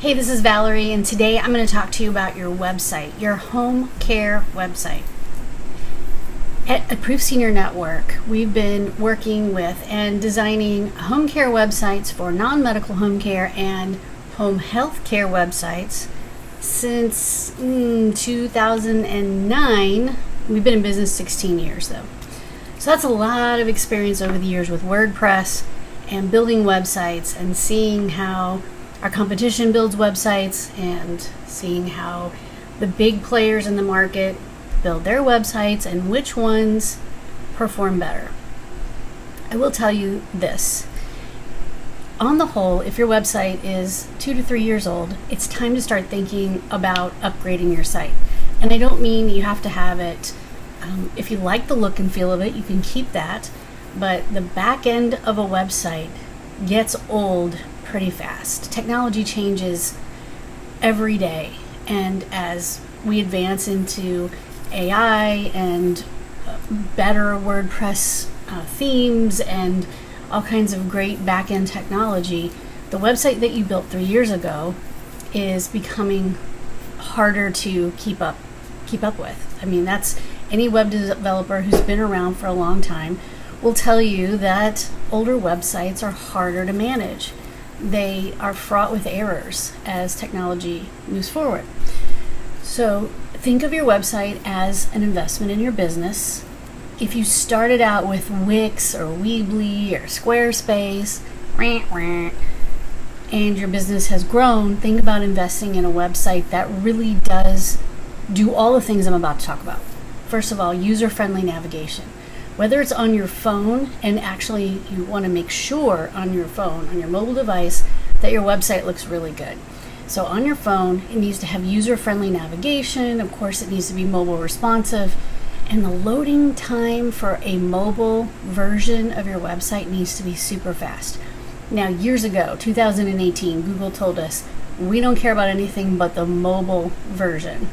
Hey, this is Valerie, and today I'm going to talk to you about your website, your home care website. At Approved Senior Network, we've been working with and designing home care websites for non-medical home care and home health care websites since 2009. We've been in business 16 years, though. So that's a lot of experience over the years with WordPress and building websites and seeing how our competition builds websites and seeing how the big players in the market build their websites and which ones perform better. I will tell you this. On the whole, if your website is 2 to 3 years old, it's time to start thinking about upgrading your site. And I don't mean you have to have it, if you like the look and feel of it, you can keep that. But the back end of a website gets old pretty fast. Technology changes every day, and as we advance into AI and better WordPress themes and all kinds of great back-end technology, the website that you built 3 years ago is becoming harder to keep up with. I mean, that's any web developer who's been around for a long time will tell you that older websites are harder to manage. They are fraught with errors as technology moves forward. So think of your website as an investment in your business. If you started out with Wix or Weebly or Squarespace, and your business has grown, think about investing in a website that really does do all the things I'm about to talk about. First of all, user-friendly navigation. Whether it's on your phone, and actually you want to make sure on your phone, on your mobile device, that your website looks really good. So on your phone, it needs to have user-friendly navigation. Of course, it needs to be mobile responsive. And the loading time for a mobile version of your website needs to be super fast. Now, years ago, 2018, Google told us, we don't care about anything but the mobile version.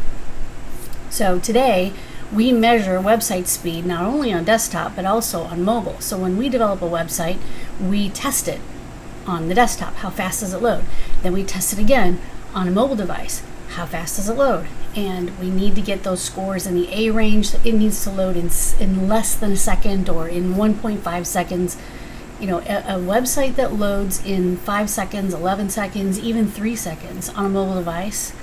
So today, we measure website speed not only on desktop but also on mobile. So when we develop a website, we test it on the desktop. How fast does it load? Then we test it again on a mobile device. How fast does it load? And we need to get those scores in the A range. It needs to load in less than a second or in 1.5 seconds. You know, a website that loads in 5 seconds, 11 seconds, even 3 seconds on a mobile device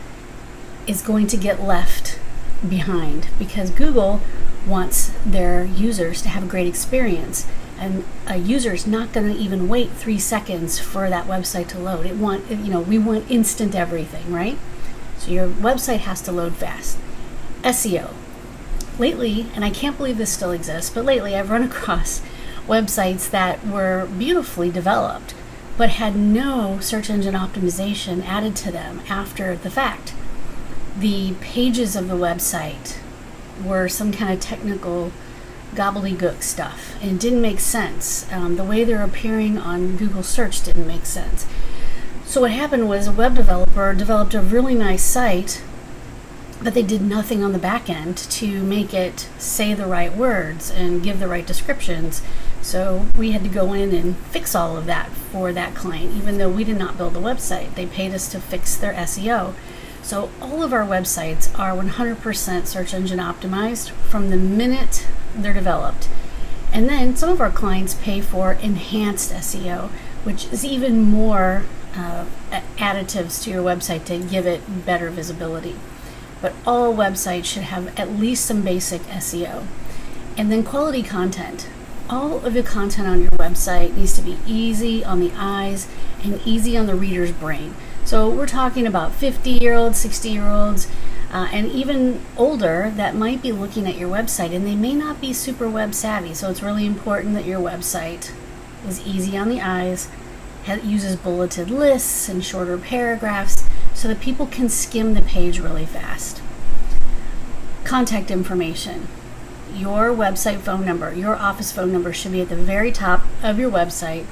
is going to get left behind because Google wants their users to have a great experience, and a user is not going to even wait 3 seconds for that website to load. We want instant everything, right? So your website has to load fast. SEO. Lately, and I can't believe this still exists, but lately I've run across websites that were beautifully developed but had no search engine optimization added to them after the fact. The pages of the website were some kind of technical gobbledygook stuff, and it didn't make sense. The way they're appearing on Google search didn't make sense. So what happened was a web developer developed a really nice site, but they did nothing on the back end to make it say the right words and give the right descriptions. So we had to go in and fix all of that for that client, even though we did not build the website. They paid us to fix their SEO. So all of our websites are 100% search engine optimized from the minute they're developed. And then some of our clients pay for enhanced SEO, which is even more additives to your website to give it better visibility. But all websites should have at least some basic SEO. And then quality content. All of the content on your website needs to be easy on the eyes and easy on the reader's brain. So we're talking about 50-year-olds, 60-year-olds, and even older that might be looking at your website, and they may not be super web savvy. So it's really important that your website is easy on the eyes, uses bulleted lists and shorter paragraphs so that people can skim the page really fast. Contact information. Your website phone number, your office phone number should be at the very top of your website,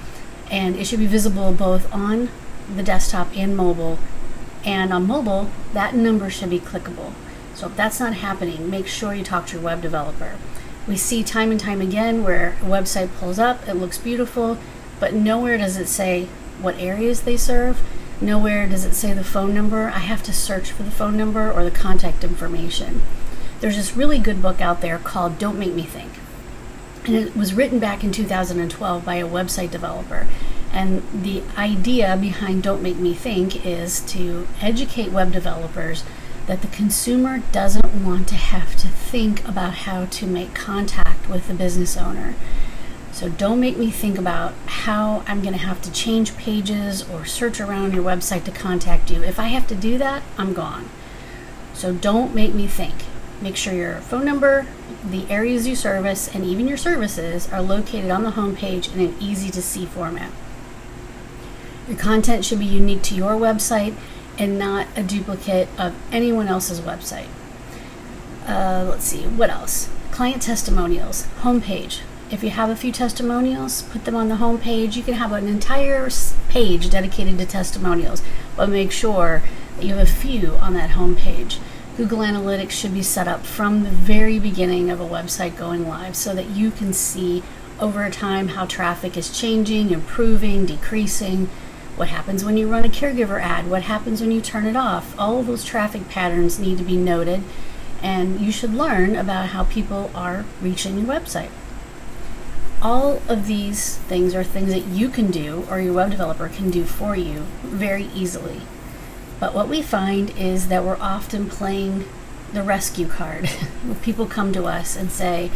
and it should be visible both on the desktop and mobile. And on mobile, that number should be clickable. So if that's not happening, make sure you talk to your web developer. We see time and time again where a website pulls up, it looks beautiful, but nowhere does it say what areas they serve. Nowhere does it say the phone number. I have to search for the phone number or the contact information. There's this really good book out there called Don't Make Me Think. And it was written back in 2012 by a website developer. And the idea behind Don't Make Me Think is to educate web developers that the consumer doesn't want to have to think about how to make contact with the business owner. So don't make me think about how I'm going to have to change pages or search around your website to contact you. If I have to do that, I'm gone. So don't make me think. Make sure your phone number, the areas you service, and even your services are located on the homepage in an easy-to-see format. Your content should be unique to your website and not a duplicate of anyone else's website. Let's see, what else? Client testimonials, homepage. If you have a few testimonials, put them on the homepage. You can have an entire page dedicated to testimonials, but make sure that you have a few on that homepage. Google Analytics should be set up from the very beginning of a website going live so that you can see over time how traffic is changing, improving, decreasing, what happens when you run a caregiver ad, what happens when you turn it off. All of those traffic patterns need to be noted, and you should learn about how people are reaching your website. All of these things are things that you can do or your web developer can do for you very easily. But what we find is that we're often playing the rescue card. People come to us and say,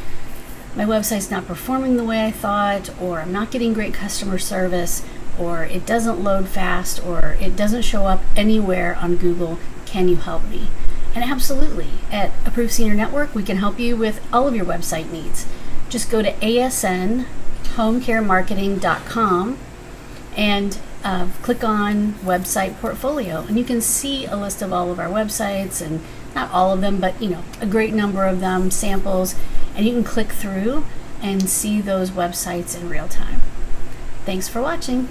my website's not performing the way I thought, or I'm not getting great customer service, or it doesn't load fast, or it doesn't show up anywhere on Google. Can you help me? And absolutely, at Approved Senior Network, we can help you with all of your website needs. Just go to asnhomecaremarketing.com and click on website portfolio, and you can see a list of all of our websites, and not all of them, but a great number of them, samples, and you can click through and see those websites in real time. Thanks for watching.